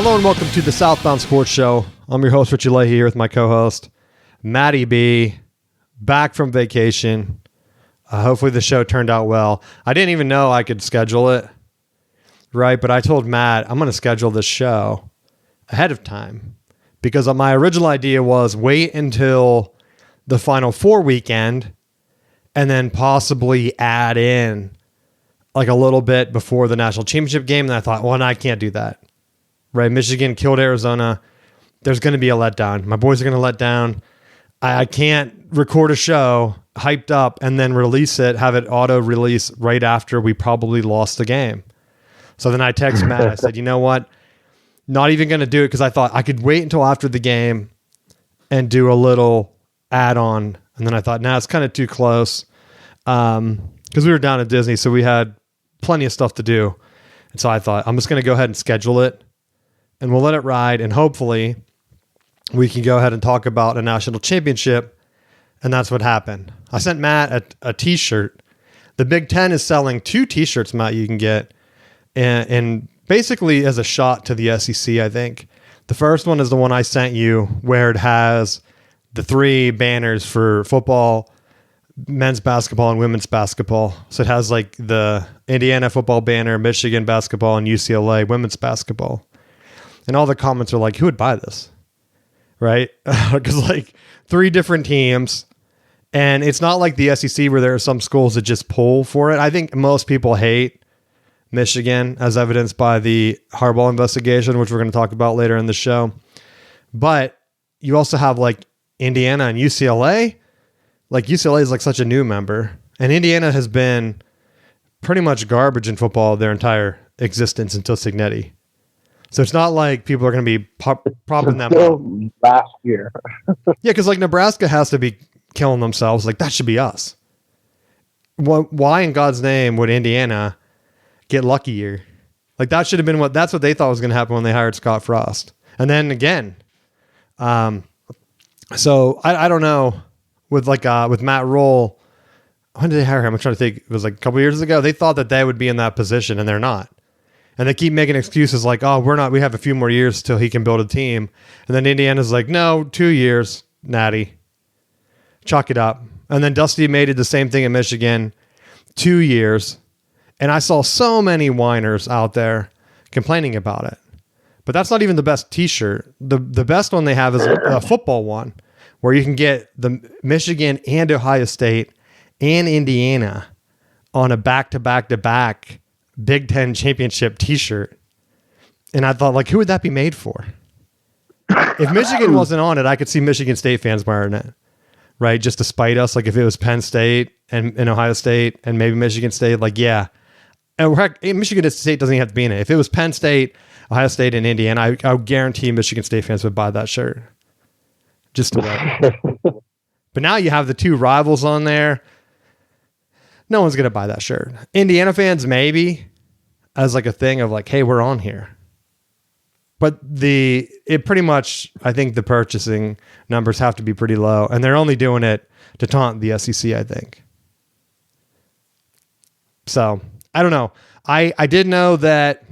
Hello and welcome to the Southbound Sports Show. I'm your host, Richie Leahy, here with my co-host, Maddie B, back from vacation. Hopefully the show turned out well. I didn't even know I could schedule it, right? But I told Matt, I'm going to schedule this show ahead of time because my original idea was wait until the Final Four weekend and then possibly add in like a little bit before the national championship game. And I thought, well, no, I can't do that. Right, Michigan killed Arizona. There's going to be a letdown. My boys are going to let down. I can't record a show hyped up and then release it, have it auto-release right after we probably lost the game. So then I text Matt. I said, you know what? Not even going to do it because I thought I could wait until after the game and do a little add-on. And then I thought, nah, it's kind of too close because we were down at Disney, so we had plenty of stuff to do. And so I thought, I'm just going to go ahead and schedule it. And we'll let it ride, and hopefully we can go ahead and talk about a national championship, and that's what happened. I sent Matt a T-shirt. The Big Ten is selling 2 T-shirts, Matt, you can get, and basically as a shot to the SEC, I think. The first one is the one I sent you, where it has the 3 banners for football, men's basketball, and women's basketball. So it has like the Indiana football banner, Michigan basketball, and UCLA women's basketball. And all the comments are like, who would buy this? Right? Because like 3 different teams. And it's not like the SEC where there are some schools that just pull for it. I think most people hate Michigan, as evidenced by the Harbaugh investigation, which we're going to talk about later in the show. But you also have like Indiana and UCLA. Like UCLA is like such a new member. And Indiana has been pretty much garbage in football their entire existence until Cignetti. So it's not like people are going to be propping them up. Last year. Yeah, because like Nebraska has to be killing themselves. Like that should be us. Why in God's name would Indiana get luckier? Like that should have been that's what they thought was going to happen when they hired Scott Frost. And then again, so I don't know with Matt Rule, when did they hire him? I'm trying to think. It was like a couple years ago. They thought that they would be in that position and they're not. And they keep making excuses like, oh, we have a few more years till he can build a team. And then Indiana's like, no, 2 years, Natty. Chalk it up. And then Dusty made it the same thing in Michigan, 2 years. And I saw so many whiners out there complaining about it. But that's not even the best T-shirt. The best one they have is a football one where you can get the Michigan and Ohio State and Indiana on a back-to-back-to-back Big Ten championship T-shirt. And I thought, like, who would that be made for? If Michigan wasn't on it, I could see Michigan State fans wearing it, right? Just to spite us. Like if it was Penn State and Ohio State and maybe Michigan State, like, yeah. And heck, Michigan State doesn't even have to be in it. If it was Penn State, Ohio State, and Indiana, I would guarantee Michigan State fans would buy that shirt. Just to wear. But now you have the 2 rivals on there. No one's going to buy that shirt. Indiana fans, maybe, as like a thing of like, hey, we're on here. But it pretty much, I think the purchasing numbers have to be pretty low. And they're only doing it to taunt the SEC, I think. So, I don't know. I did know that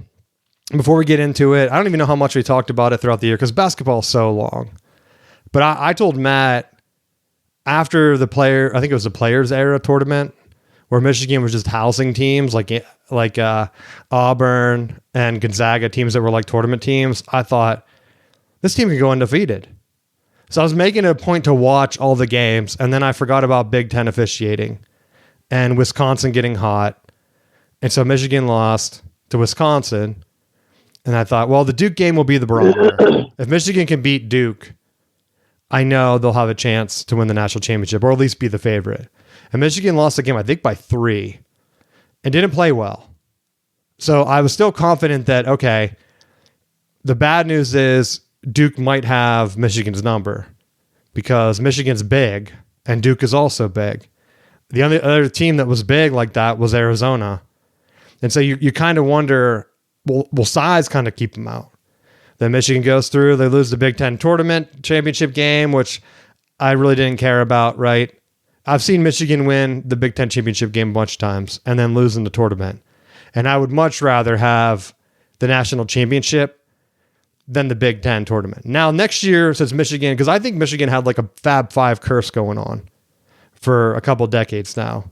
before we get into it, I don't even know how much we talked about it throughout the year because basketball is so long. But I told Matt after I think it was the Players Era tournament, where Michigan was just housing teams like Auburn and Gonzaga, teams that were like tournament teams, I thought this team could go undefeated. So I was making it a point to watch all the games, and then I forgot about Big Ten officiating and Wisconsin getting hot. And so Michigan lost to Wisconsin, and I thought, well, the Duke game will be the barometer. If Michigan can beat Duke, I know they'll have a chance to win the national championship, or at least be the favorite. And Michigan lost the game, I think, by 3 and didn't play well. So I was still confident that, okay, the bad news is Duke might have Michigan's number because Michigan's big and Duke is also big. The only other team that was big like that was Arizona. And so you kind of wonder, will size kind of keep them out? Then Michigan goes through, they lose the Big Ten tournament championship game, which I really didn't care about, right? I've seen Michigan win the Big Ten championship game a bunch of times and then lose in the tournament. And I would much rather have the national championship than the Big Ten tournament. Now, next year, since Michigan, because I think Michigan had like a Fab Five curse going on for a couple decades now,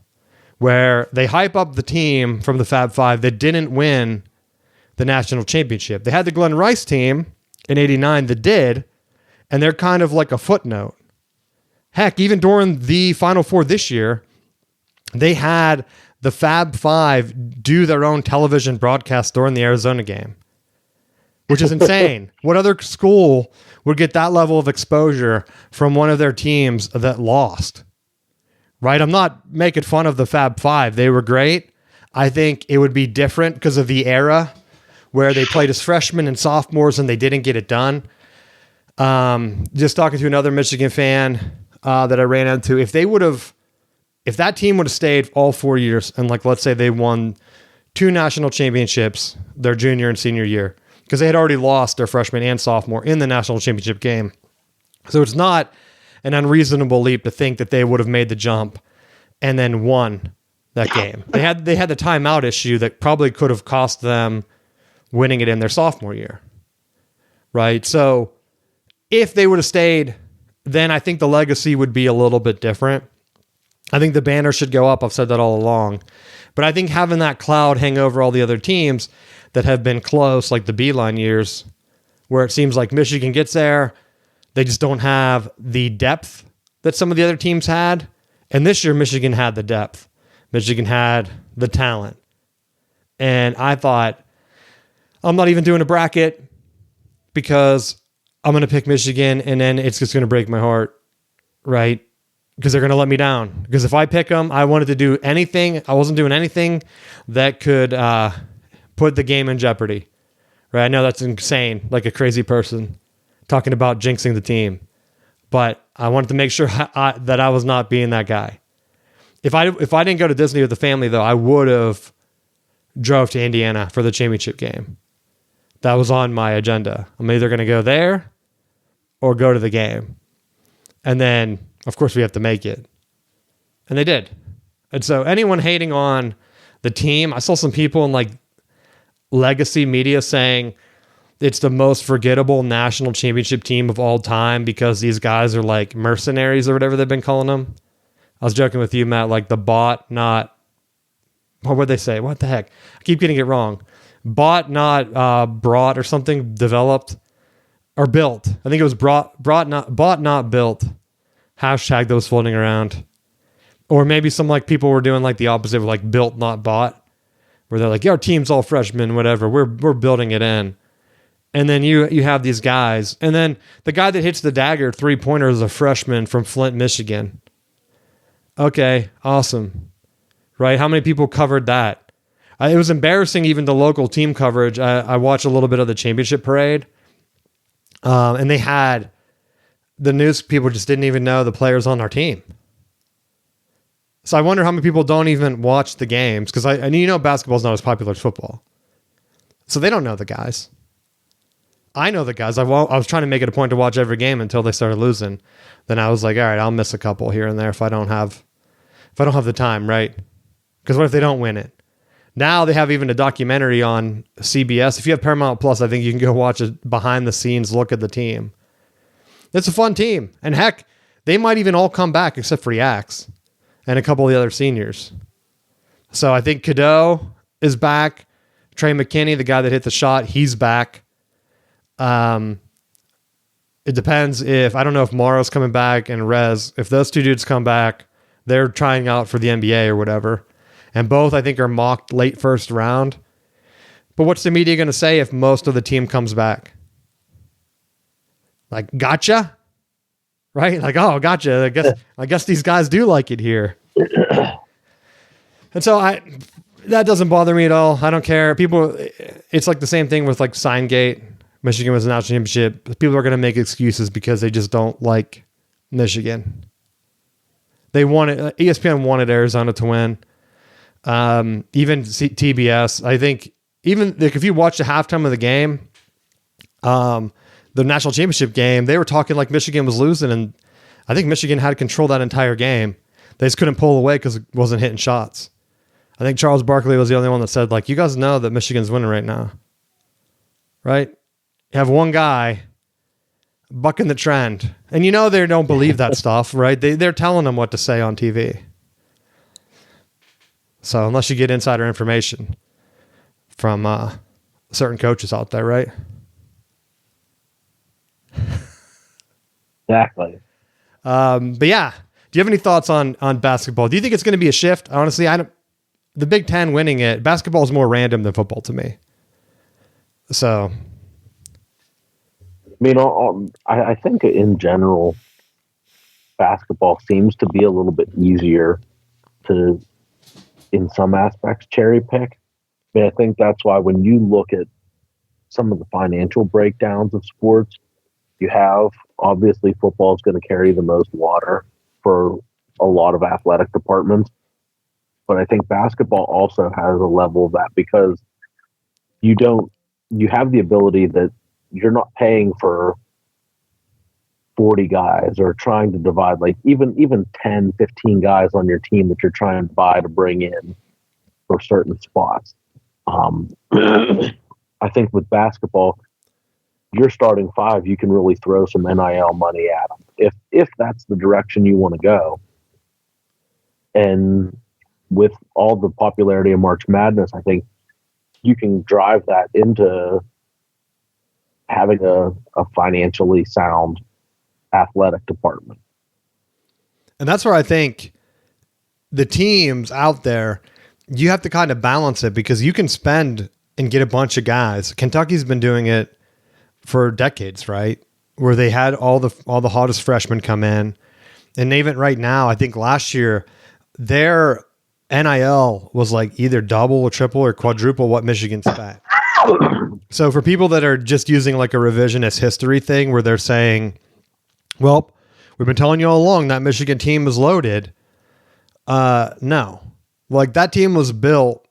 where they hype up the team from the Fab Five that didn't win the national championship. They had the Glenn Rice team in '89 that did, and they're kind of like a footnote. Heck, even during the Final Four this year, they had the Fab Five do their own television broadcast during the Arizona game, which is insane. What other school would get that level of exposure from one of their teams that lost? Right? I'm not making fun of the Fab Five. They were great. I think it would be different because of the era where they played as freshmen and sophomores and they didn't get it done. Just talking to another Michigan fan that I ran into, if that team would have stayed all 4 years and like, let's say they won 2 national championships their junior and senior year, because they had already lost their freshman and sophomore in the national championship game. So it's not an unreasonable leap to think that they would have made the jump and then won that game. They had the timeout issue that probably could have cost them winning it in their sophomore year. Right? So if they would have stayed, then I think the legacy would be a little bit different. I think the banner should go up. I've said that all along. But I think having that cloud hang over all the other teams that have been close, like the Beeline years, where it seems like Michigan gets there, they just don't have the depth that some of the other teams had. And this year, Michigan had the depth. Michigan had the talent. And I thought, I'm not even doing a bracket because I'm going to pick Michigan and then it's just going to break my heart, right? Because they're going to let me down. Because if I pick them, I wanted to do anything. I wasn't doing anything that could put the game in jeopardy, right? I know that's insane, like a crazy person talking about jinxing the team. But I wanted to make sure that I was not being that guy. If I didn't go to Disney with the family, though, I would have drove to Indiana for the championship game. That was on my agenda. I'm either going to go there or go to the game. And then, of course, we have to make it. And they did. And so anyone hating on the team, I saw some people in like legacy media saying it's the most forgettable national championship team of all time because these guys are like mercenaries or whatever they've been calling them. I was joking with you, Matt, like the bought, not, what would they say? What the heck? I keep getting it wrong. Bought, not brought or something, developed or built. I think it was bought, not built. Hashtag that was floating around. Or maybe some like people were doing like the opposite, like built, not bought, where they're like, yeah, our team's all freshmen, whatever. We're building it in. And then you have these guys. And then the guy that hits the dagger 3-pointer is a freshman from Flint, Michigan. Okay, awesome. Right? How many people covered that? It was embarrassing, even the local team coverage. I watched a little bit of the championship parade. And they had, the news people just didn't even know the players on our team. So I wonder how many people don't even watch the games, because I basketball's not as popular as football. So they don't know the guys. I know the guys. I was trying to make it a point to watch every game until they started losing. Then I was like, all right, I'll miss a couple here and there if I don't have the time, right? Because what if they don't win it? Now they have even a documentary on CBS. If you have Paramount Plus, I think you can go watch a behind the scenes look at the team. It's a fun team. And heck, they might even all come back except for Yax and a couple of the other seniors. So I think Cadeau is back. Trey McKinney, the guy that hit the shot, he's back. It depends I don't know if Morrow's coming back and Rez. If those two dudes come back, they're trying out for the NBA or whatever. And both, I think, are mocked late first round. But what's the media going to say if most of the team comes back? Like, gotcha? Right? Like, oh, gotcha. I guess these guys do like it here. And so that doesn't bother me at all. I don't care. It's like the same thing with like Signgate. Michigan was a national championship. People are going to make excuses because they just don't like Michigan. ESPN wanted Arizona to win. Even TBS, I think, even like if you watch the halftime of the game, the national championship game, they were talking like Michigan was losing, and I think Michigan had control that entire game. They just couldn't pull away because it wasn't hitting shots. I think Charles Barkley was the only one that said, like, you guys know that Michigan's winning right now. Right? You have one guy bucking the trend. And you know they don't believe that stuff, right? They're telling them what to say on TV. So unless you get insider information from certain coaches out there, right? Exactly. But yeah, do you have any thoughts on basketball? Do you think it's going to be a shift? Honestly, I don't. The Big Ten winning it, basketball is more random than football to me. So, I mean, I think in general, basketball seems to be a little bit easier to, in some aspects, cherry pick. I mean, I think that's why when you look at some of the financial breakdowns of sports, you have obviously football is going to carry the most water for a lot of athletic departments. But I think basketball also has a level of that because you have the ability that you're not paying for 40 guys or trying to divide like even 10, 15 guys on your team that you're trying to buy to bring in for certain spots. I think with basketball, your starting five, you can really throw some NIL money at them if that's the direction you want to go. And with all the popularity of March Madness, I think you can drive that into having a financially sound athletic department. and that's where I think the teams out there, you have to kind of balance it because you can spend and get a bunch of guys. Kentucky's been doing it for decades, right? Where they had all the hottest freshmen come in. And even right now, I think last year, their NIL was like either double or triple or quadruple what Michigan spent. So for people that are just using like a revisionist history thing where they're saying, well, we've been telling you all along that Michigan team is loaded. No. Like that team was built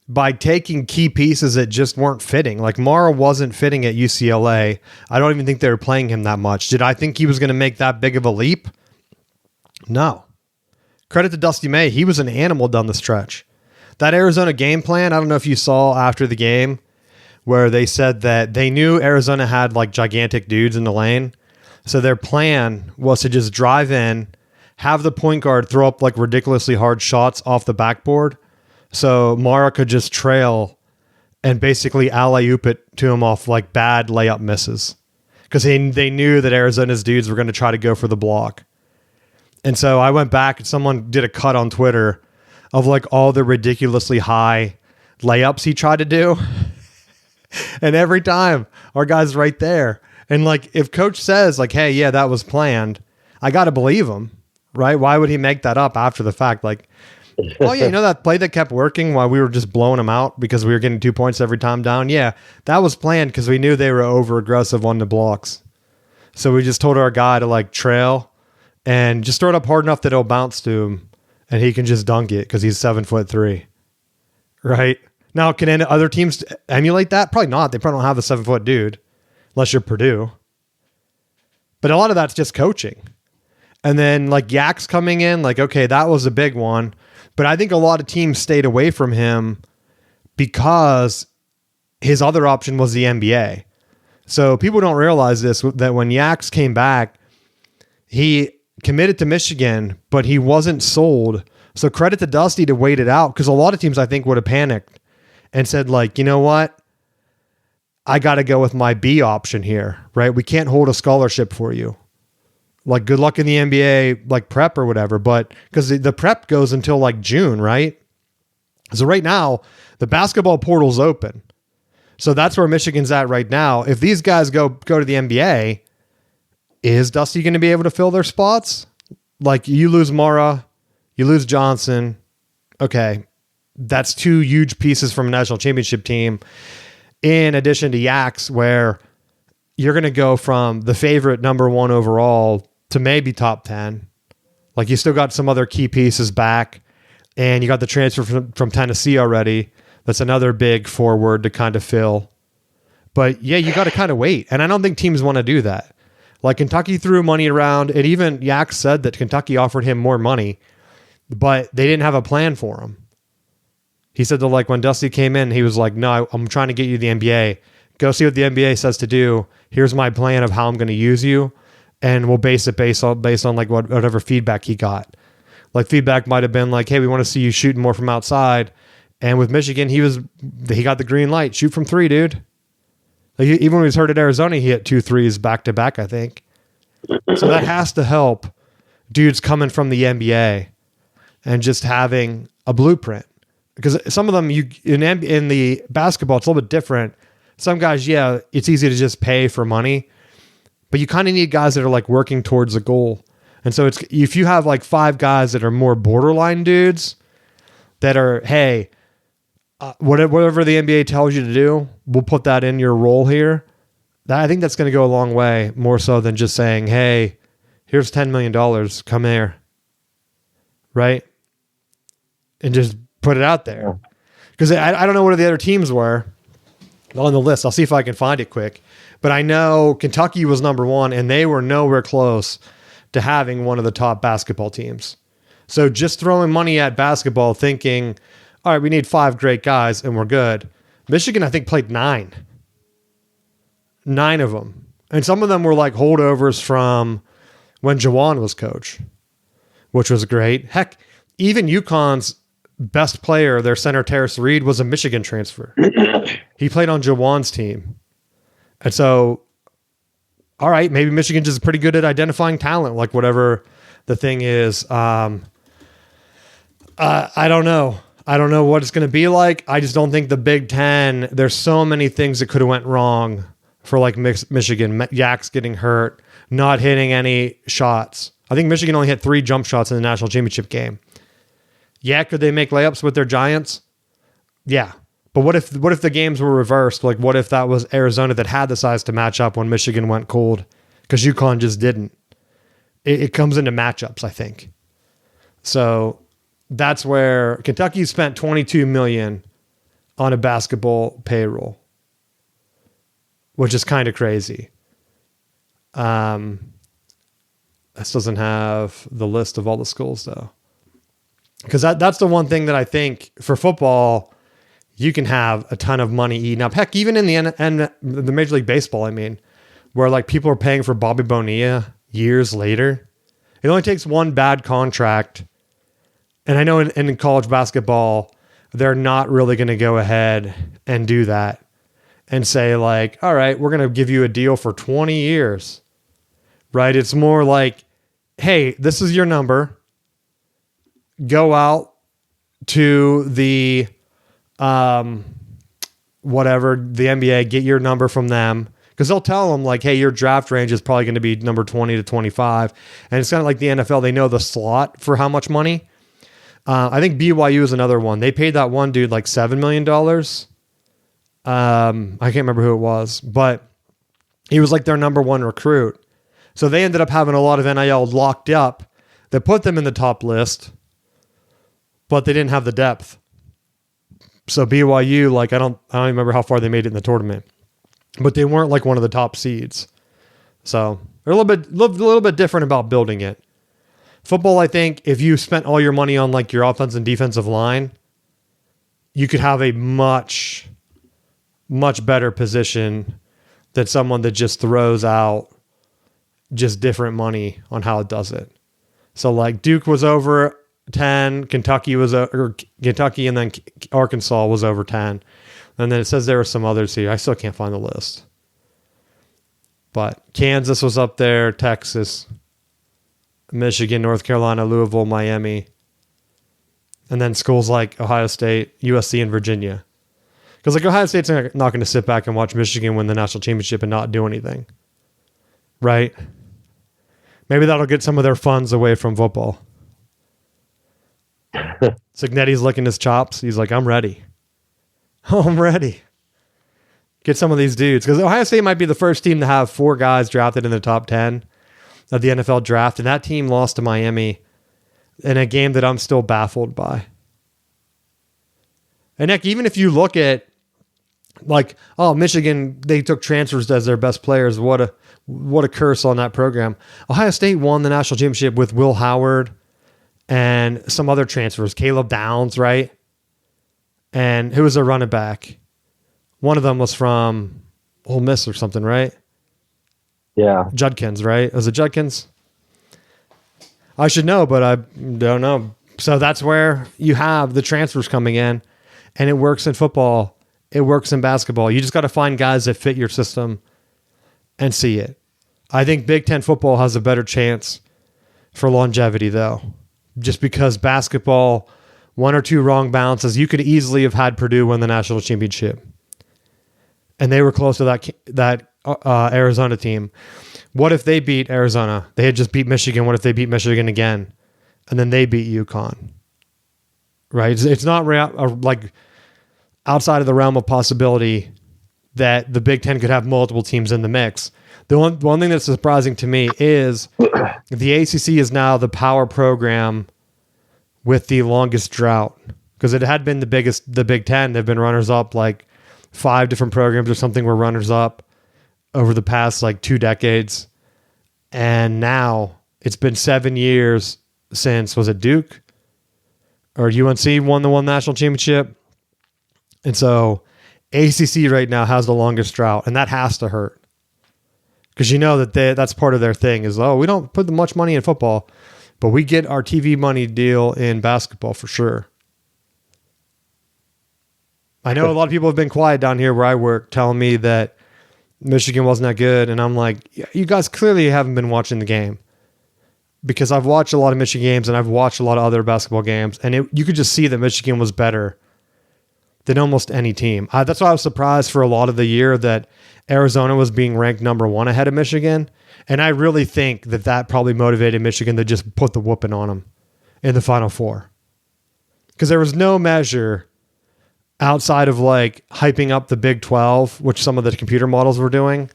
by taking key pieces that just weren't fitting. Like Mara wasn't fitting at UCLA. I don't even think they were playing him that much. Did I think he was going to make that big of a leap? No. Credit to Dusty May. He was an animal down the stretch. That Arizona game plan, I don't know if you saw after the game where they said that they knew Arizona had like gigantic dudes in the lane. So their plan was to just drive in, have the point guard throw up like ridiculously hard shots off the backboard. So Mara could just trail and basically alley-oop it to him off like bad layup misses. Because they knew that Arizona's dudes were going to try to go for the block. And so I went back and someone did a cut on Twitter of like all the ridiculously high layups he tried to do. And every time our guy's right there. And like, if coach says like, hey, yeah, that was planned, I got to believe him, right? Why would he make that up after the fact? Like, oh yeah, you know that play that kept working while we were just blowing them out because we were getting 2 points every time down? Yeah, that was planned because we knew they were over aggressive on the blocks. So we just told our guy to like trail and just throw it up hard enough that it'll bounce to him and he can just dunk it because he's 7'3", right? Now, can other teams emulate that? Probably not. They probably don't have a 7-foot dude unless you're Purdue. But a lot of that's just coaching. And then like Yak's coming in, like, okay, that was a big one. But I think a lot of teams stayed away from him because his other option was the NBA. So people don't realize this, that when Yaks came back, he committed to Michigan, but he wasn't sold. So credit to Dusty to wait it out because a lot of teams I think would have panicked and said like, you know what? I got to go with my B option here, right? We can't hold a scholarship for you. Like good luck in the NBA, like prep or whatever, but because the prep goes until like June, right? So right now the basketball portal's open. So that's where Michigan's at right now. If these guys go to the NBA, is Dusty going to be able to fill their spots? Like you lose Mara, you lose Johnson. Okay. That's two huge pieces from a national championship team. In addition to Yaks, where you're going to go from the favorite number 1 overall to maybe top 10. Like you still got some other key pieces back and you got the transfer from Tennessee already. That's another big forward to kind of fill. But yeah, you got to kind of wait. And I don't think teams want to do that. Like Kentucky threw money around. And even Yak said that Kentucky offered him more money, but they didn't have a plan for him. He said that like when Dusty came in, he was like, no, I'm trying to get you the NBA. Go see what the NBA says to do. Here's my plan of how I'm going to use you, and we'll base it based on like whatever feedback he got. Like feedback might have been like, hey, we want to see you shooting more from outside. And with Michigan, he got the green light. Shoot from 3, dude. Like, even when he was hurt at Arizona, he hit 2 threes back to back, I think. So that has to help dudes coming from the NBA and just having a blueprint. Because some of them, in the basketball, it's a little bit different. Some guys, yeah, it's easy to just pay for money, but you kind of need guys that are like working towards a goal. And so if you have like 5 guys that are more borderline dudes that are, hey, whatever the NBA tells you to do, we'll put that in your role here. I think that's going to go a long way, more so than just saying, hey, here's $10 million, come here. Right? And just put it out there. Because I don't know what the other teams were on the list. I'll see if I can find it quick. But I know Kentucky was number 1, and they were nowhere close to having one of the top basketball teams. So just throwing money at basketball thinking, all right, we need 5 great guys and we're good. Michigan, I think, played 9. 9 of them. And some of them were like holdovers from when Jawan was coach, which was great. Heck, even UConn's best player, their center, Terrace Reed, was a Michigan transfer. He played on Jawan's team. And so, all right, maybe Michigan's just pretty good at identifying talent, like whatever the thing is. I don't know. I don't know what it's going to be like. I just don't think the Big Ten, there's so many things that could have went wrong for like Michigan. Yak's getting hurt, not hitting any shots. I think Michigan only hit 3 jump shots in the national championship game. Yeah, could they make layups with their Giants? Yeah. But what if the games were reversed? Like, what if that was Arizona that had the size to match up when Michigan went cold? Because UConn just didn't. It comes into matchups, I think. So that's where Kentucky spent $22 million on a basketball payroll, which is kind of crazy. This doesn't have the list of all the schools, though. Because that's the one thing that I think for football, you can have a ton of money eaten up. Heck, even in the Major League Baseball, I mean, where like people are paying for Bobby Bonilla years later. It only takes one bad contract. And I know in college basketball, they're not really going to go ahead and do that and say like, all right, we're going to give you a deal for 20 years, right? It's more like, hey, this is your number. Go out to the whatever, the NBA, get your number from them, because they'll tell them like, hey, your draft range is probably going to be number 20 to 25. And it's kind of like the NFL. They know the slot for how much money. I think BYU is another one. They paid that one dude like $7 million. I can't remember who it was, but he was like their number 1 recruit. So they ended up having a lot of NIL locked up that put them in the top list, but they didn't have the depth. So BYU, like I don't remember how far they made it in the tournament, but they weren't like one of the top seeds. So they're a little bit different about building it. Football, I think, if you spent all your money on like your offense and defensive line, you could have a much, much better position than someone that just throws out just different money on how it does it. So like Duke was over 10, Kentucky and then Arkansas was over 10. And then it says there were some others here. I still can't find the list. But Kansas was up there, Texas, Michigan, North Carolina, Louisville, Miami. And then schools like Ohio State, USC, and Virginia. Because like Ohio State's not going to sit back and watch Michigan win the national championship and not do anything. Right? Maybe that'll get some of their funds away from football. Cignetti's licking his chops. He's like, I'm ready. I'm ready. Get some of these dudes. Because Ohio State might be the first team to have 4 guys drafted in the top 10 of the NFL draft. And that team lost to Miami in a game that I'm still baffled by. And heck, even if you look at like, oh, Michigan, they took transfers as their best players. What a curse on that program. Ohio State won the national championship with Will Howard and some other transfers. Caleb Downs, right? And who was their running back? One of them was from Ole Miss or something, right? Yeah. Judkins, right? Was it Judkins? I should know, but I don't know. So that's where you have the transfers coming in, and it works in football. It works in basketball. You just got to find guys that fit your system and see it. I think Big Ten football has a better chance for longevity, though, just because basketball, one or two wrong bounces, you could easily have had Purdue win the national championship, and they were close to that Arizona team. What if they beat Arizona? They had just beat Michigan. What if they beat Michigan again, and then they beat UConn? Right? It's not like outside of the realm of possibility that the Big Ten could have multiple teams in the mix. The one thing that's surprising to me is the ACC is now the power program with the longest drought, because it had been the Big Ten. They've been runners up, like 5 different programs or something were runners up over the past like 2 decades. And now it's been 7 years since, was it Duke or UNC won the one national championship? And so ACC right now has the longest drought, and that has to hurt, because you know that that's part of their thing is, we don't put much money in football, but we get our TV money deal in basketball for sure. I know a lot of people have been quiet down here where I work, telling me that Michigan wasn't that good. And I'm like, you guys clearly haven't been watching the game, because I've watched a lot of Michigan games and I've watched a lot of other basketball games, and you could just see that Michigan was better than almost any team. That's why I was surprised for a lot of the year that Arizona was being ranked number 1 ahead of Michigan. And I really think that probably motivated Michigan to just put the whooping on them in the Final Four, because there was no measure outside of like hyping up the Big 12, which some of the computer models were doing,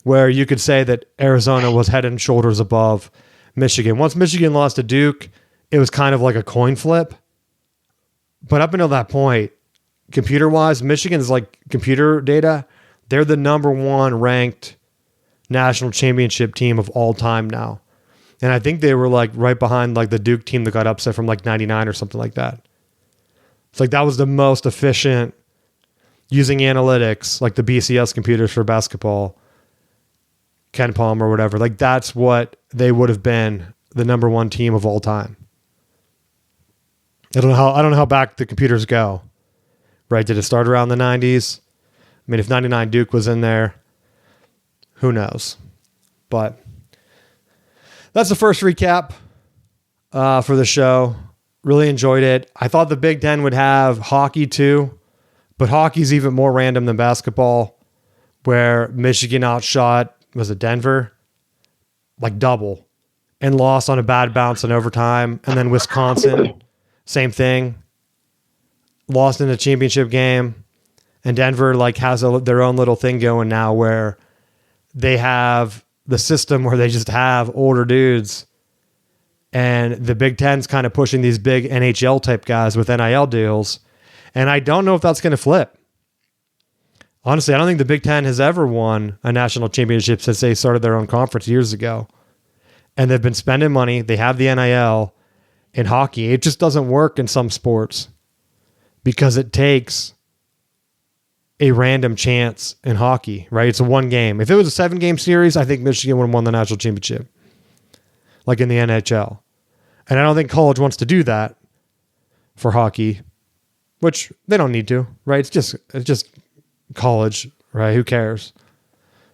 where you could say that Arizona was head and shoulders above Michigan. Once Michigan lost to Duke, it was kind of like a coin flip. But up until that point, computer-wise, Michigan's like computer data, they're the number 1 ranked national championship team of all time now. And I think they were like right behind like the Duke team that got upset from like 99 or something like that. It's like that was the most efficient using analytics, like the BCS computers for basketball, Ken Palm or whatever. Like that's what they would have been, the number 1 team of all time. I don't know how back the computers go. Right? Did it start around the 90s? I mean, if 99 Duke was in there, who knows? But that's the first recap for the show. Really enjoyed it. I thought the Big Ten would have hockey too, but hockey's even more random than basketball, where Michigan outshot, was it Denver? Like double, and lost on a bad bounce in overtime. And then Wisconsin, same thing. Lost in the championship game. And Denver like has their own little thing going now where they have the system where they just have older dudes, and the Big Ten's kind of pushing these big NHL type guys with NIL deals. And I don't know if that's going to flip. Honestly, I don't think the Big Ten has ever won a national championship since they started their own conference years ago. And they've been spending money. They have the NIL in hockey. It just doesn't work in some sports because it takes a random chance in hockey, right? It's a 1 game. If it was a 7-game series, I think Michigan would have won the national championship, like in the NHL. And I don't think college wants to do that for hockey, which they don't need to, right? It's just college, right? Who cares?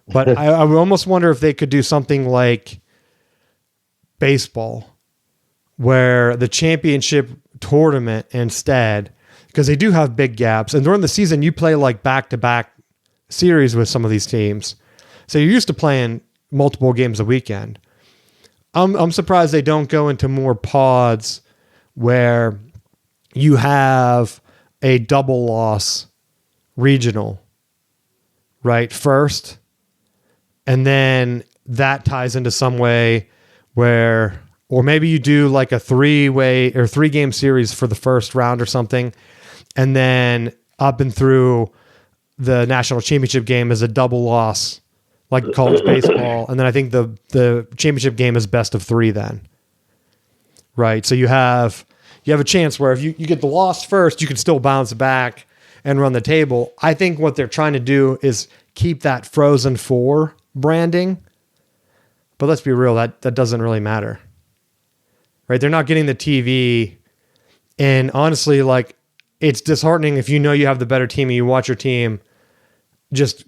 But I would almost wonder if they could do something like baseball, where the championship tournament instead, because they do have big gaps, and during the season you play like back-to-back series with some of these teams, so you're used to playing multiple games a weekend. I'm surprised they don't go into more pods where you have a double loss regional, right? First, and then that ties into some way where, or maybe you do like a 3-way or 3-game series for the first round or something, and then up and through the national championship game is a double loss, like college baseball. And then I think the championship game is best of 3 then. Right. So you have a chance where if you get the loss first, you can still bounce back and run the table. I think what they're trying to do is keep that Frozen 4 branding. But let's be real, that doesn't really matter. Right? They're not getting the TV. And honestly, like, it's disheartening if you know you have the better team and you watch your team just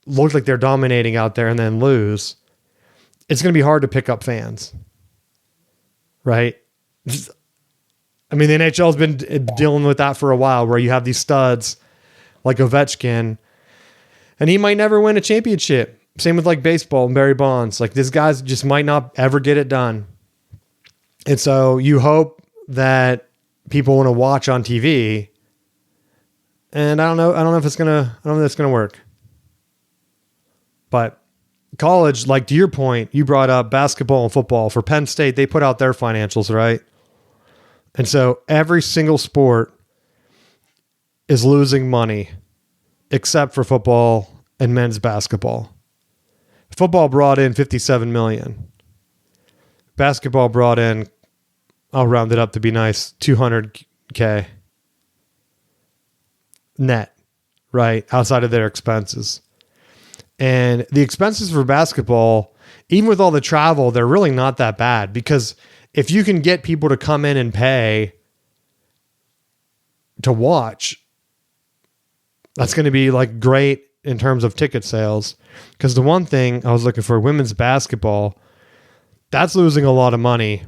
look like they're dominating out there and then lose. It's going to be hard to pick up fans. Right? I mean, the NHL's been dealing with that for a while, where you have these studs like Ovechkin, and he might never win a championship. Same with like baseball and Barry Bonds. Like, these guys just might not ever get it done. And so you hope that people want to watch on TV. And I don't know if it's gonna work. But college, like, to your point, you brought up basketball and football. For Penn State, they put out their financials, right? And so every single sport is losing money except for football and men's basketball. Football brought in $57 million. Basketball brought in, I'll round it up to be nice, $200K net, right? Outside of their expenses. And the expenses for basketball, even with all the travel, they're really not that bad, because if you can get people to come in and pay to watch, that's going to be like great in terms of ticket sales. Because the one thing I was looking for, women's basketball, that's losing a lot of money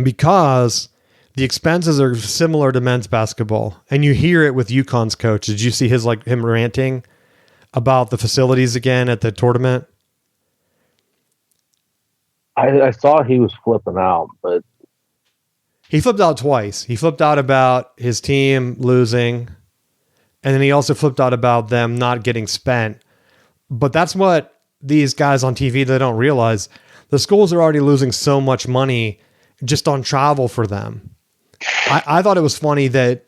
because the expenses are similar to men's basketball. And you hear it with UConn's coach. Did you see him ranting about the facilities again at the tournament? I saw he was flipping out, but he flipped out twice. He flipped out about his team losing, and then he also flipped out about them not getting spent. But that's what these guys on TV, they don't realize. The schools are already losing so much money just on travel for them. I thought it was funny that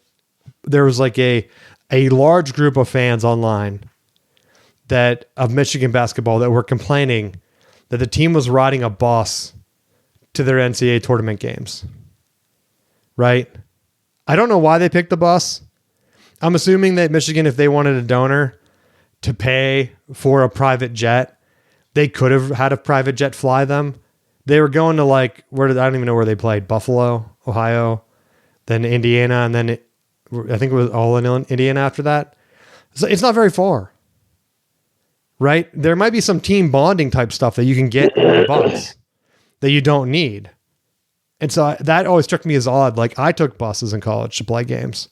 there was like a large group of fans online of Michigan basketball that were complaining that the team was riding a bus to their NCAA tournament games. Right? I don't know why they picked the bus. I'm assuming that Michigan, if they wanted a donor to pay for a private jet, they could have had a private jet fly them. They were going to I don't even know where they played. Buffalo, Ohio, then Indiana, and then I think it was all in Indiana after that. So it's not very far. Right? There might be some team bonding type stuff that you can get in a bus that you don't need. And so that always struck me as odd. Like, I took buses in college to play games.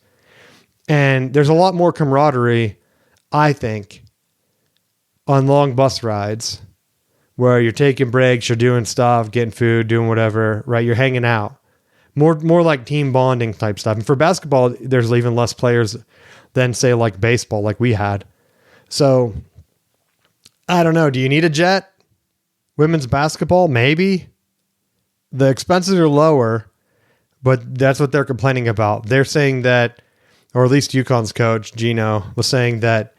And there's a lot more camaraderie, I think, on long bus rides where you're taking breaks, you're doing stuff, getting food, doing whatever, right? You're hanging out. More like team bonding type stuff. And for basketball, there's even less players than, say, like baseball, like we had. So I don't know. Do you need a jet? Women's basketball? Maybe. The expenses are lower, but that's what they're complaining about. They're saying that, or at least UConn's coach, Gino, was saying that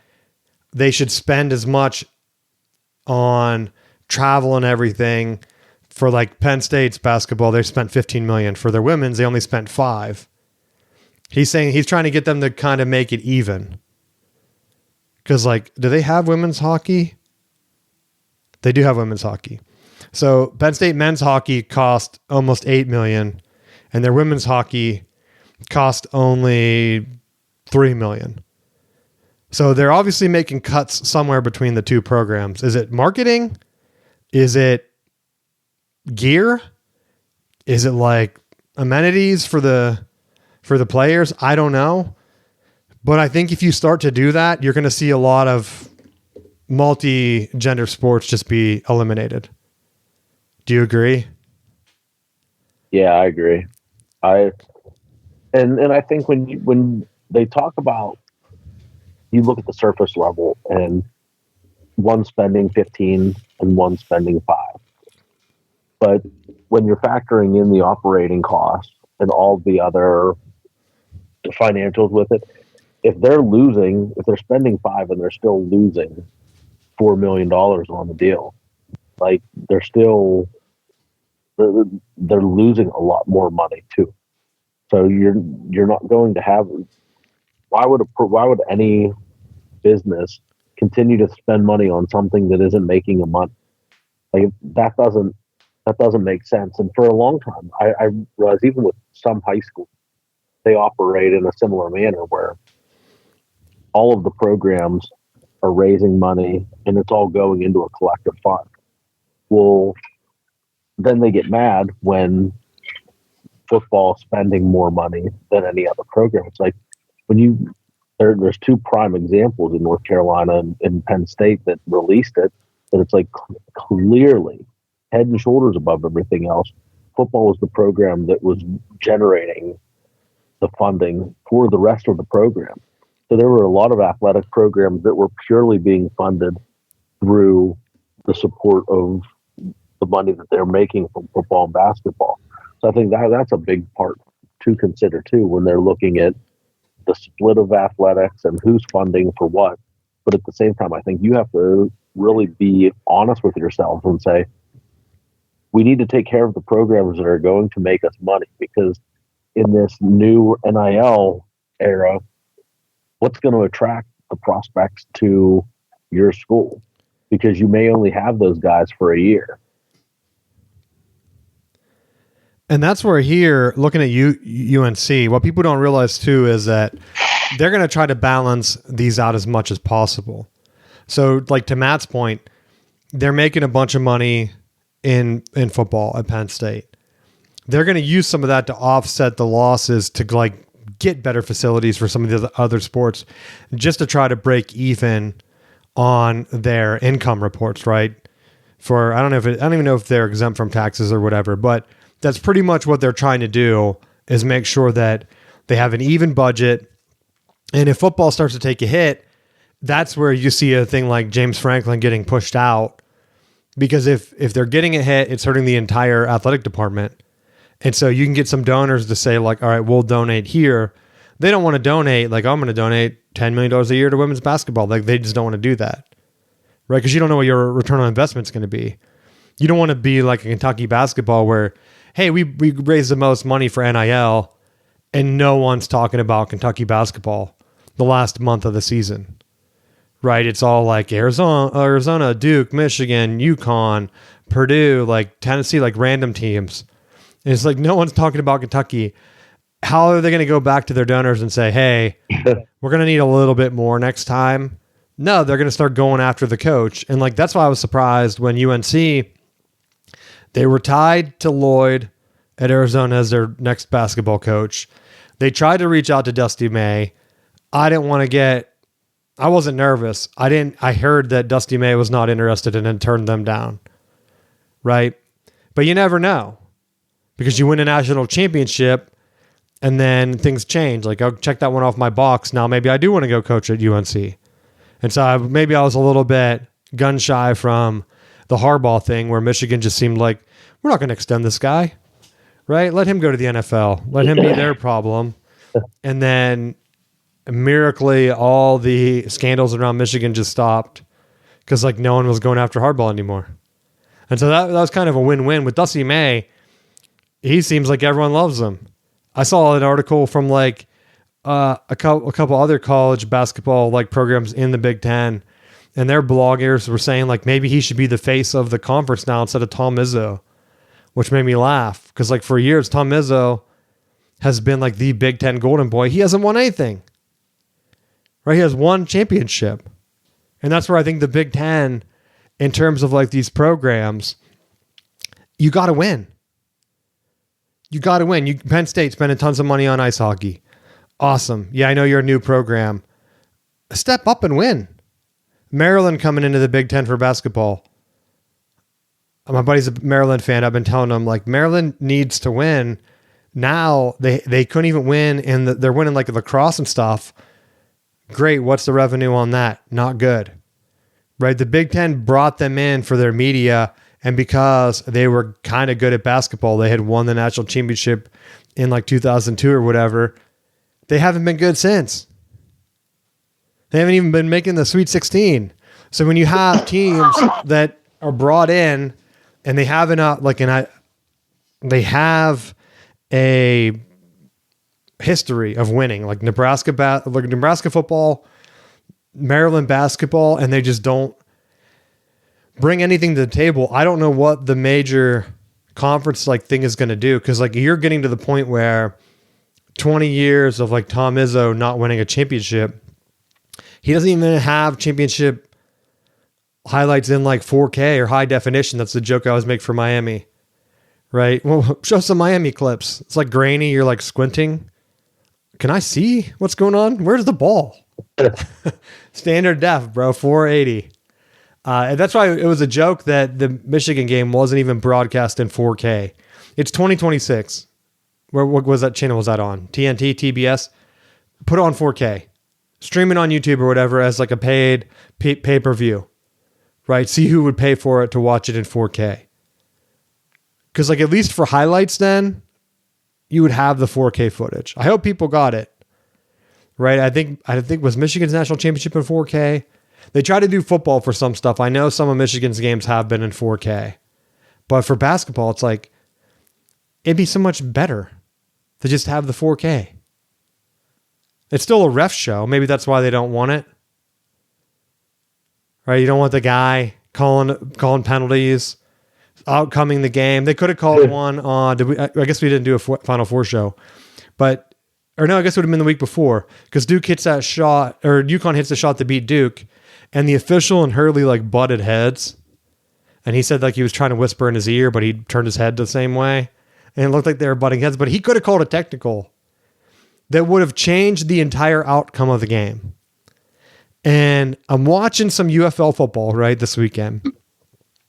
they should spend as much on travel and everything. For like Penn State's basketball, they spent $15 million. For their women's, they only spent $5 million. He's saying he's trying to get them to kind of make it even. Because, like, do they have women's hockey? They do have women's hockey. So Penn State men's hockey cost almost $8 million, and their women's hockey cost only $3 million. So they're obviously making cuts somewhere between the two programs. Is it marketing? Is it gear? Is it like amenities for the players? I don't know. But I think if you start to do that, you're going to see a lot of multi-gender sports just be eliminated. Do you agree? Yeah, I agree. And I think when they talk about, you look at the surface level and one spending 15 and one spending 5. But when you're factoring in the operating costs and all the other financials with it, if they're spending 5 and they're still losing $4 million on the deal, like they're losing a lot more money too. So you're not going to have, why would any business continue to spend money on something that isn't making a money. Like that doesn't make sense. And for a long time, I realized even with some high schools, they operate in a similar manner where all of the programs are raising money and it's all going into a collective fund. Well, then they get mad when football spending more money than any other program. It's like when there's two prime examples in North Carolina and Penn State that released it, that it's like clearly head and shoulders above everything else. Football was the program that was generating the funding for the rest of the program. So there were a lot of athletic programs that were purely being funded through the support of the money that they're making from football and basketball. So I think that's a big part to consider too when they're looking at the split of athletics and who's funding for what. But at the same time, I think you have to really be honest with yourself and say, we need to take care of the programs that are going to make us money, because in this new NIL era, what's going to attract the prospects to your school? Because you may only have those guys for a year. And that's where here, looking at UNC, what people don't realize too is that they're going to try to balance these out as much as possible. So like to Matt's point, they're making a bunch of money in football at Penn State. They're going to use some of that to offset the losses to like get better facilities for some of the other sports, just to try to break even on their income reports, right? I don't even know if they're exempt from taxes or whatever, but that's pretty much what they're trying to do, is make sure that they have an even budget. And if football starts to take a hit, that's where you see a thing like James Franklin getting pushed out, because if they're getting a hit, it's hurting the entire athletic department. And so you can get some donors to say like, all right, we'll donate here. They don't want to donate like, I'm going to donate $10 million a year to women's basketball. Like they just don't want to do that, right? Because you don't know what your return on investment is going to be. You don't want to be like a Kentucky basketball where, hey, we raised the most money for NIL and no one's talking about Kentucky basketball the last month of the season, right? It's all like Arizona, Duke, Michigan, UConn, Purdue, like Tennessee, like random teams. And it's like no one's talking about Kentucky. How are they going to go back to their donors and say, hey, we're going to need a little bit more next time? No, they're going to start going after the coach. And like that's why I was surprised when UNC, they were tied to Lloyd at Arizona as their next basketball coach. They tried to reach out to Dusty May. I wasn't nervous. I heard that Dusty May was not interested and then turned them down. Right? But you never know, because you win a national championship and then things change. Like, I'll check that one off my box. Now maybe I do want to go coach at UNC. And so maybe I was a little bit gun shy from the Harbaugh thing, where Michigan just seemed like, we're not going to extend this guy, right? Let him go to the NFL. Let him be their problem. And then miraculously, all the scandals around Michigan just stopped because like no one was going after Harbaugh anymore. And so that was kind of a win-win. With Dusty May, he seems like everyone loves him. I saw an article from like a couple other college basketball like programs in the Big Ten, and their bloggers were saying like maybe he should be the face of the conference now instead of Tom Izzo, which made me laugh because like for years Tom Izzo has been like the Big Ten golden boy. He hasn't won anything, right? He has one championship, and that's where I think the Big Ten, in terms of like these programs, you got to win. You got to win. Penn State spending tons of money on ice hockey. Awesome. Yeah, I know you're a new program. Step up and win. Maryland coming into the Big Ten for basketball. My buddy's a Maryland fan. I've been telling him like Maryland needs to win. Now they couldn't even win, and they're winning like lacrosse and stuff. Great. What's the revenue on that? Not good. Right? The Big Ten brought them in for their media, and because they were kind of good at basketball, they had won the national championship in like 2002 or whatever. They haven't been good since. They haven't even been making the Sweet 16. So when you have teams that are brought in and they have they have a history of winning, like Nebraska football, Maryland basketball and they just don't bring anything to the table, I don't know what the major conference like thing is going to do. Cause like you're getting to the point where 20 years of like Tom Izzo not winning a championship, he doesn't even have championship highlights in like 4K or high definition. That's the joke I always make for Miami, right? Well, show some Miami clips. It's like grainy. You're like squinting. Can I see what's going on? Where's the ball? Standard def, bro, 480. And that's why it was a joke that the Michigan game wasn't even broadcast in 4K. It's 2026. What was that channel was that on? TNT, TBS? Put it on 4K. Stream it on YouTube or whatever as like a paid pay-per-view. Right? See who would pay for it to watch it in 4K. Because like at least for highlights then, you would have the 4K footage. I hope people got it. Right? I think was Michigan's national championship in 4K. They try to do football for some stuff. I know some of Michigan's games have been in 4K. But for basketball, it's like it'd be so much better to just have the 4K. It's still a ref show. Maybe that's why they don't want it. Right? You don't want the guy calling penalties, outcoming the game. They could have called one on. I guess we didn't do a Final Four show, but I guess it would have been the week before because Duke hits that shot, or UConn hits the shot to beat Duke, and the official and Hurley like butted heads, and he said like he was trying to whisper in his ear, but he turned his head the same way, and it looked like they were butting heads. But he could have called a technical that would have changed the entire outcome of the game. And I'm watching some UFL football, right, this weekend.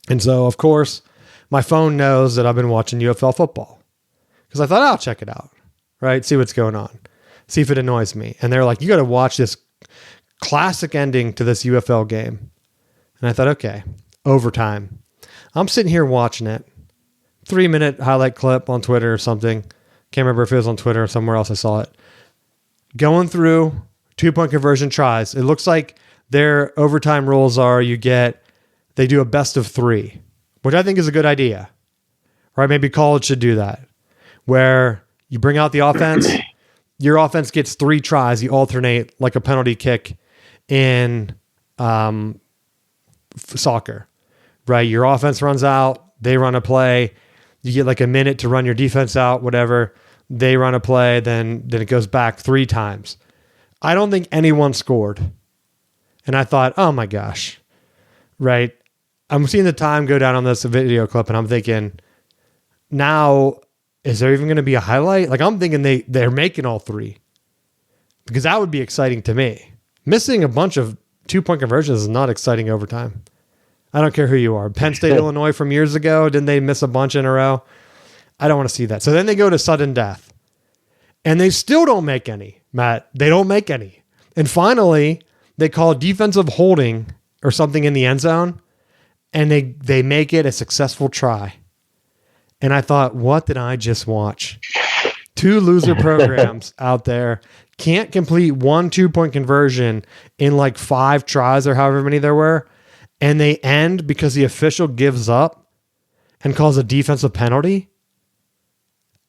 And so, of course, my phone knows that I've been watching UFL football because I thought I'll check it out, right? See what's going on. See if it annoys me. And they're like, you got to watch this classic ending to this UFL game. And I thought, okay, overtime. I'm sitting here watching it. 3-minute highlight clip on Twitter or something. Can't remember if it was on Twitter or somewhere else I saw it. Going through 2-point conversion tries. It looks like their overtime rules are they do a best of 3, which I think is a good idea. Right? Maybe college should do that. Where you bring out the offense, your offense gets 3 tries, you alternate like a penalty kick in soccer. Right? Your offense runs out, they run a play, you get like a minute to run your defense out, whatever. They run a play, then it goes back 3 times. I don't think anyone scored. And I thought, oh my gosh, right? I'm seeing the time go down on this video clip and I'm thinking, now, is there even going to be a highlight? Like I'm thinking they're making all 3 because that would be exciting to me. Missing a bunch of 2-point conversions is not exciting overtime. I don't care who you are. Penn State, Illinois from years ago, didn't they miss a bunch in a row? I don't want to see that. So then they go to sudden death and they still don't make any. Matt, they don't make any. And finally, they call defensive holding or something in the end zone, and they make it a successful try. And I thought, what did I just watch? 2 loser programs out there can't complete 1 2-point conversion in like 5 tries or however many there were, and they end because the official gives up and calls a defensive penalty.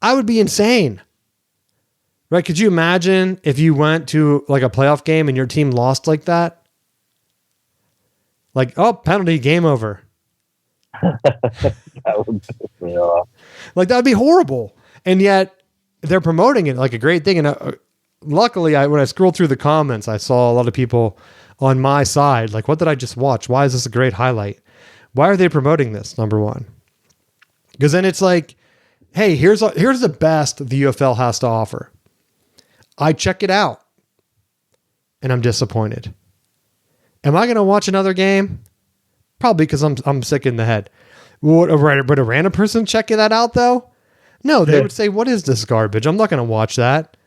I would be insane. Right? Could you imagine if you went to like a playoff game and your team lost like that? Like, oh, penalty, game over. That would piss me off. Like, that would be horrible. And yet they're promoting it like a great thing. And luckily, when I scrolled through the comments, I saw a lot of people on my side. Like, what did I just watch? Why is this a great highlight? Why are they promoting this? Number one. Because then it's like, hey, here's the best the UFL has to offer. I check it out, and I'm disappointed. Am I going to watch another game? Probably because I'm sick in the head. Would a random person checking that out, though? No, they would say, what is this garbage? I'm not going to watch that.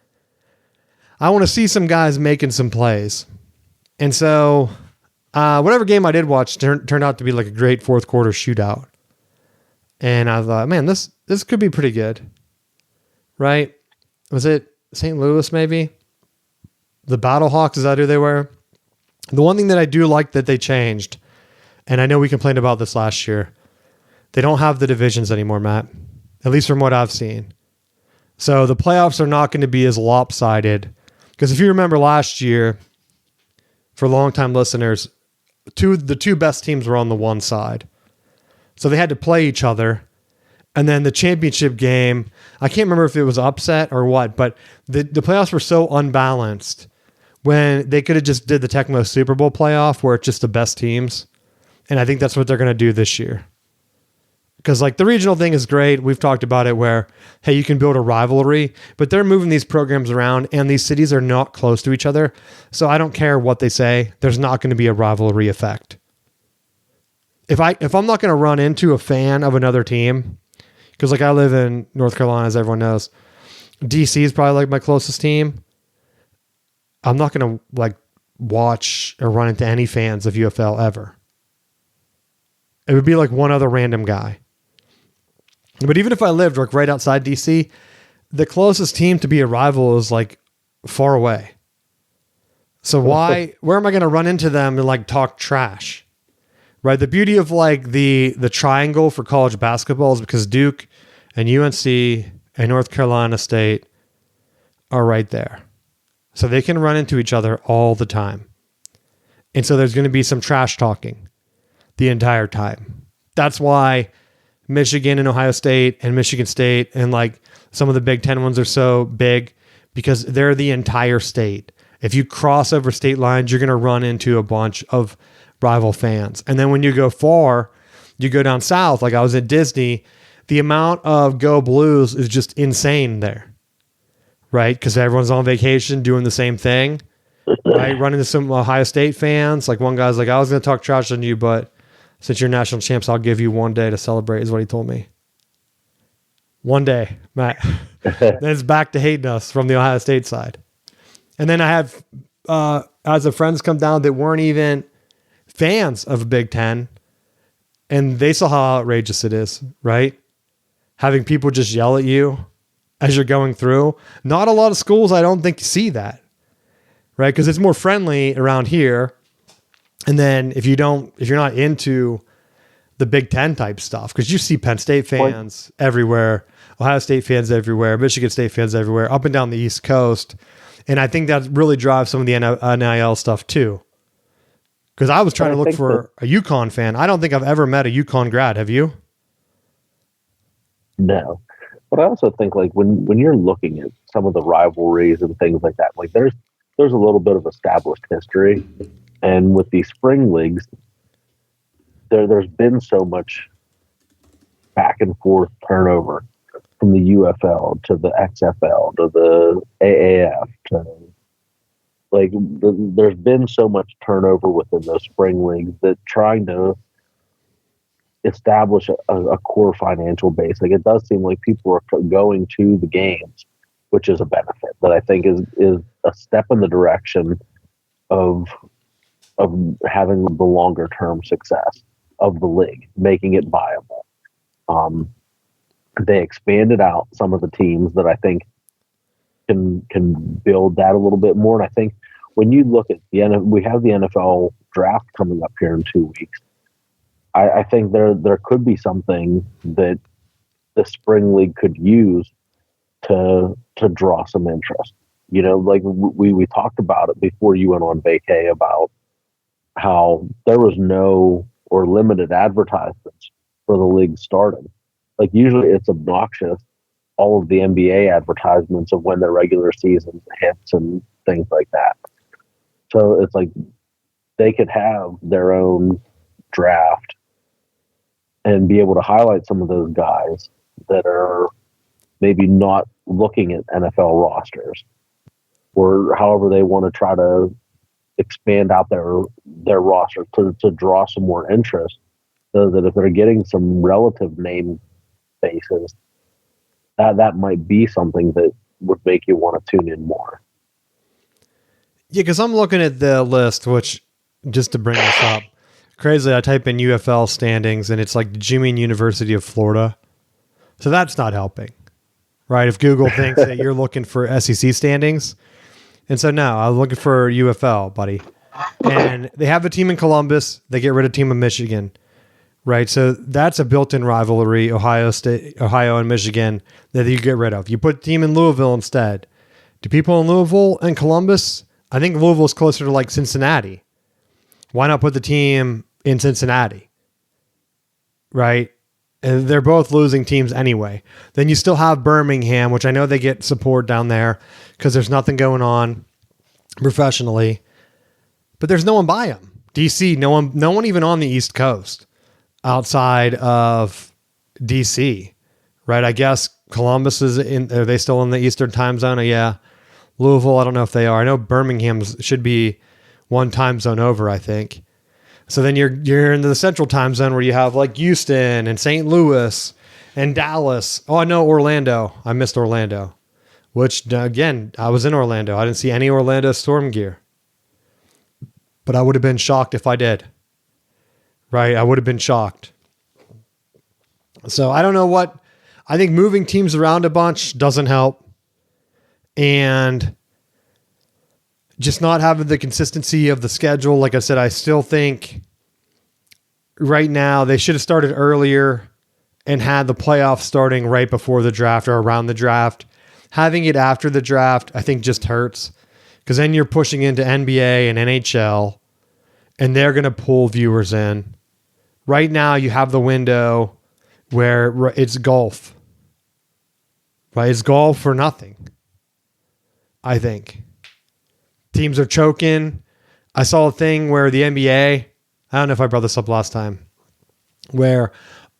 I want to see some guys making some plays. And so whatever game I did watch turned out to be like a great fourth quarter shootout. And I thought, man, this could be pretty good. Right? Was it St. Louis, maybe? The Battlehawks, is that who they were? The one thing that I do like that they changed, and I know we complained about this last year, they don't have the divisions anymore, Matt. At least from what I've seen. So the playoffs are not going to be as lopsided. Because if you remember last year, for longtime listeners, the two best teams were on the one side. So they had to play each other. And then the championship game, I can't remember if it was upset or what, but the playoffs were so unbalanced when they could have just did the Tecmo Super Bowl playoff where it's just the best teams. And I think that's what they're going to do this year. Because like the regional thing is great. We've talked about it where, hey, you can build a rivalry, but they're moving these programs around and these cities are not close to each other. So I don't care what they say. There's not going to be a rivalry effect. If I'm not going to run into a fan of another team, because like I live in North Carolina, as everyone knows, DC is probably like my closest team. I'm not going to like watch or run into any fans of UFL ever. It would be like one other random guy. But even if I lived like right outside DC, the closest team to be a rival is like far away. So where am I going to run into them and like talk trash? Right? The beauty of like the triangle for college basketball is because Duke and UNC and North Carolina State are right there. So they can run into each other all the time. And so there's going to be some trash talking the entire time. That's why Michigan and Ohio State and Michigan State and like some of the Big Ten ones are so big because they're the entire state. If you cross over state lines, you're going to run into a bunch of rival fans. And then when you go far, you go down south, like I was at Disney, the amount of Go Blues is just insane there, right? Because everyone's on vacation doing the same thing, right? Running into some Ohio State fans. Like one guy's like, I was going to talk trash on you, but since you're national champs, I'll give you one day to celebrate, is what he told me. One day, Matt. Then it's back to hating us from the Ohio State side. And then I have, as the friends come down that weren't even fans of Big Ten, and they saw how outrageous it is, right? Having people just yell at you as you're going through. Not a lot of schools, I don't think, see that, right? Because it's more friendly around here. And then if you're not into the Big Ten type stuff, because you see Penn State fans everywhere, Ohio State fans everywhere, Michigan State fans everywhere, up and down the East Coast. And I think that really drives some of the NIL stuff too. Because I was trying to look for a UConn fan. I don't think I've ever met a UConn grad. Have you? No. But I also think like when you're looking at some of the rivalries and things like that, like there's a little bit of established history. And with these spring leagues, there's been so much back and forth turnover from the UFL to the XFL to the AAF to like there's been so much turnover within those spring leagues that trying to establish a core financial base, like it does seem like people are going to the games, which is a benefit that I think is a step in the direction of having the longer term success of the league, making it viable. They expanded out some of the teams that I think can build that a little bit more. And I think when you look at we have the NFL draft coming up here in 2 weeks. I think there could be something that the spring league could use to draw some interest. You know, like we talked about it before you went on vacay about how there was no or limited advertisements for the league starting. Like usually it's obnoxious, all of the NBA advertisements of when their regular season hits and things like that. So it's like they could have their own draft and be able to highlight some of those guys that are maybe not looking at NFL rosters or however they want to try to expand out their roster to draw some more interest, so that if they're getting some relative name bases, that might be something that would make you want to tune in more. Yeah, because I'm looking at the list, which, just to bring this up, crazily, I type in UFL standings, and it's like, did you mean University of Florida? So that's not helping, right? If Google thinks that you're looking for SEC standings. And so no, I'm looking for UFL, buddy. And they have a team in Columbus. They get rid of a team in Michigan, right? So that's a built-in rivalry, Ohio and Michigan, that you get rid of. You put a team in Louisville instead. Do people in Louisville and Columbus? I think Louisville is closer to like Cincinnati, Why not put the team in Cincinnati? Right? And they're both losing teams anyway. Then you still have Birmingham, which I know they get support down there because there's nothing going on professionally. But there's no one by them. DC, no one even on the East Coast outside of DC. Right? I guess Columbus is in. Are they still in the Eastern time zone? Yeah. Louisville, I don't know if they are. I know Birmingham should be one time zone over, I think. So then you're in the Central time zone where you have like Houston and St. Louis and Dallas. Oh, I know Orlando. I missed Orlando, which again, I was in Orlando. I didn't see any Orlando Storm gear, but I would have been shocked if I did. Right? I would have been shocked. So I don't know what, I think moving teams around a bunch doesn't help. And just not having the consistency of the schedule. Like I said, I still think right now they should have started earlier and had the playoffs starting right before the draft or around the draft. Having it after the draft, I think just hurts because then you're pushing into NBA and NHL and they're going to pull viewers in. Right now you have the window where it's golf. Right? It's golf for nothing. I think. Teams are choking. I saw a thing where the NBA, I don't know if I brought this up last time, where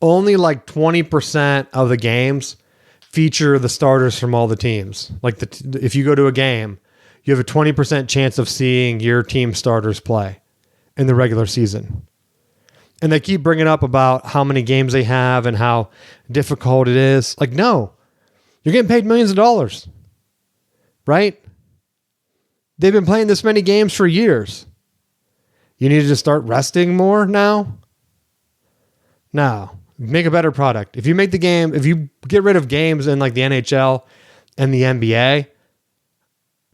only like 20% of the games feature the starters from all the teams. Like if you go to a game, you have a 20% chance of seeing your team starters play in the regular season. And they keep bringing up about how many games they have and how difficult it is. Like, no, you're getting paid millions of dollars, right? They've been playing this many games for years. You need to just start resting more now? No. Make a better product. If you make the game, if you get rid of games in like the NHL and the NBA,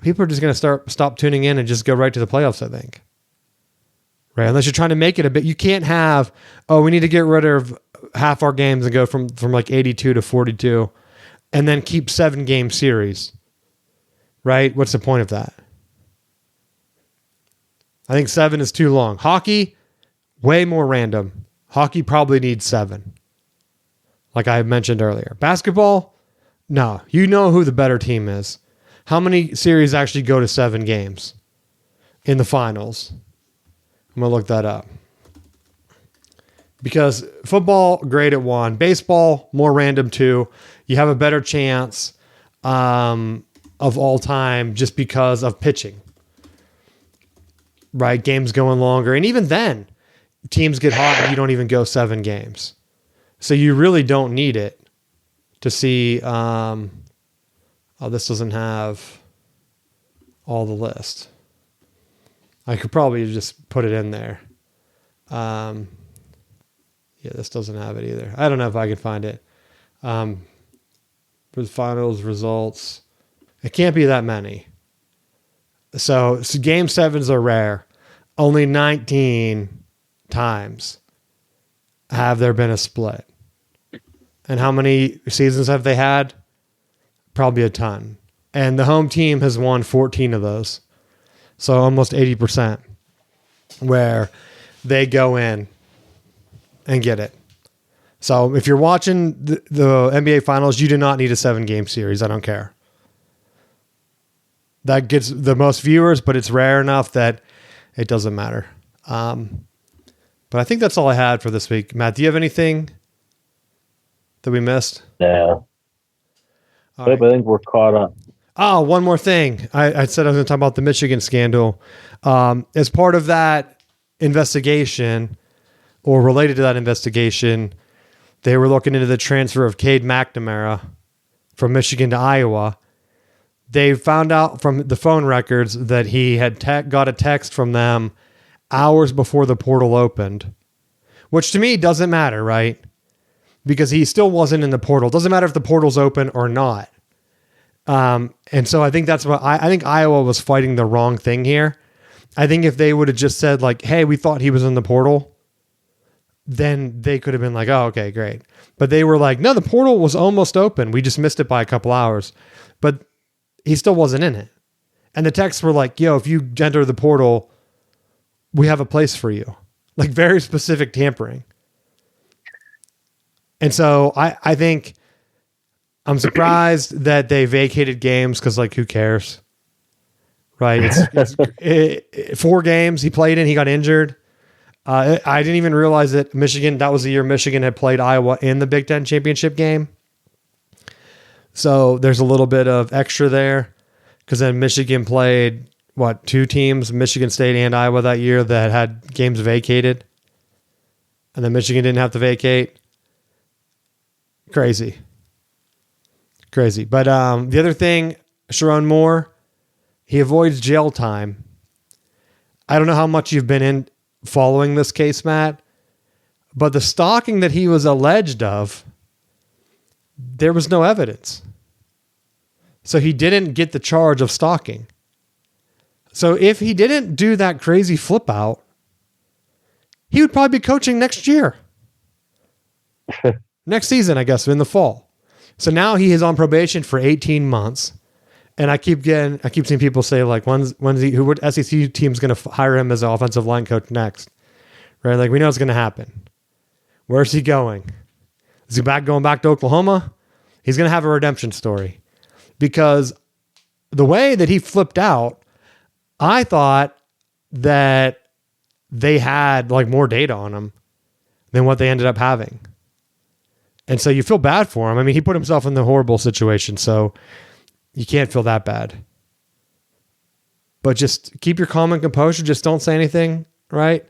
people are just going to stop tuning in and just go right to the playoffs, I think. Right? Unless you're trying to make it a bit. You can't have, we need to get rid of half our games and go from like 82 to 42 and then keep 7-game series. Right? What's the point of that? I think 7 is too long. Hockey, way more random. Hockey probably needs 7. Like I mentioned earlier. Basketball, no. You know who the better team is. How many series actually go to 7 games in the finals? I'm going to look that up. Because football, great at 1. Baseball, more random 2. You have a better chance of all time just because of pitching. Right? Games going longer. And even then, teams get hot and you don't even go 7 games. So you really don't need it to see. This doesn't have all the list. I could probably just put it in there. This doesn't have it either. I don't know if I can find it. For the finals results, it can't be that many. So game 7s are rare. Only 19 times have there been a split. And how many seasons have they had? Probably a ton. And the home team has won 14 of those. So almost 80% where they go in and get it. So if you're watching the NBA Finals, you do not need a 7-game series. I don't care. That gets the most viewers, but it's rare enough that it doesn't matter. But I think that's all I had for this week. Matt, do you have anything that we missed? Yeah. Right. I think we're caught up. Oh, one more thing. I said I was going to talk about the Michigan scandal. As part of that investigation, or related to that investigation, they were looking into the transfer of Cade McNamara from Michigan to Iowa. They found out from the phone records that he had got a text from them hours before the portal opened, which to me doesn't matter, right? Because he still wasn't in the portal. Doesn't matter if the portal's open or not. And so I think that's what I think Iowa was fighting the wrong thing here. I think if they would have just said like, hey, we thought he was in the portal, then they could have been like, oh, okay, great. But they were like, no, the portal was almost open. We just missed it by a couple hours. But he still wasn't in it. And the texts were like, yo, if you enter the portal, we have a place for you. Like very specific tampering. And so I think I'm surprised that they vacated games because, like, who cares? Right? It's 4 games he played in. He got injured. I didn't even realize that Michigan, that was the year Michigan had played Iowa in the Big Ten championship game. So there's a little bit of extra there because then Michigan played, 2 teams, Michigan State and Iowa that year that had games vacated. And then Michigan didn't have to vacate. Crazy. But the other thing, Sharon Moore, he avoids jail time. I don't know how much you've been in following this case, Matt, but the stalking that he was alleged of, there was no evidence. So he didn't get the charge of stalking. So if he didn't do that crazy flip out, he would probably be coaching next year. Next season, I guess, in the fall. So now he is on probation for 18 months. And I keep seeing people say, like, what SEC team's going to hire him as an offensive line coach next? Right? Like, we know it's going to happen. Where's he going? Is he going back to Oklahoma? He's going to have a redemption story. Because the way that he flipped out, I thought that they had, like, more data on him than what they ended up having. And so you feel bad for him. I mean, he put himself in the horrible situation, so you can't feel that bad. But just keep your calm and composure. Just don't say anything, right?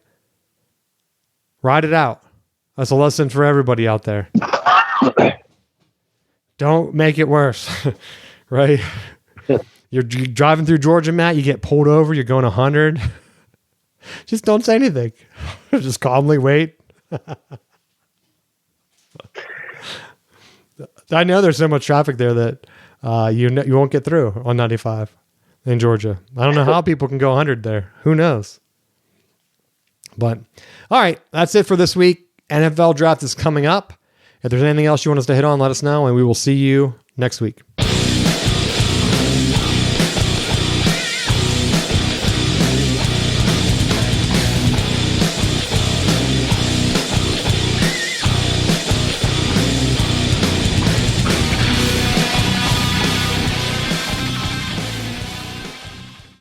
Ride it out. That's a lesson for everybody out there. Don't make it worse, right? You're driving through Georgia, Matt. You get pulled over. You're going 100. Just don't say anything. Just calmly wait. I know there's so much traffic there that you won't get through on 95 in Georgia. I don't know how people can go 100 there. Who knows? But all right, that's it for this week. NFL draft is coming up. If there's anything else you want us to hit on, let us know, and we will see you next week.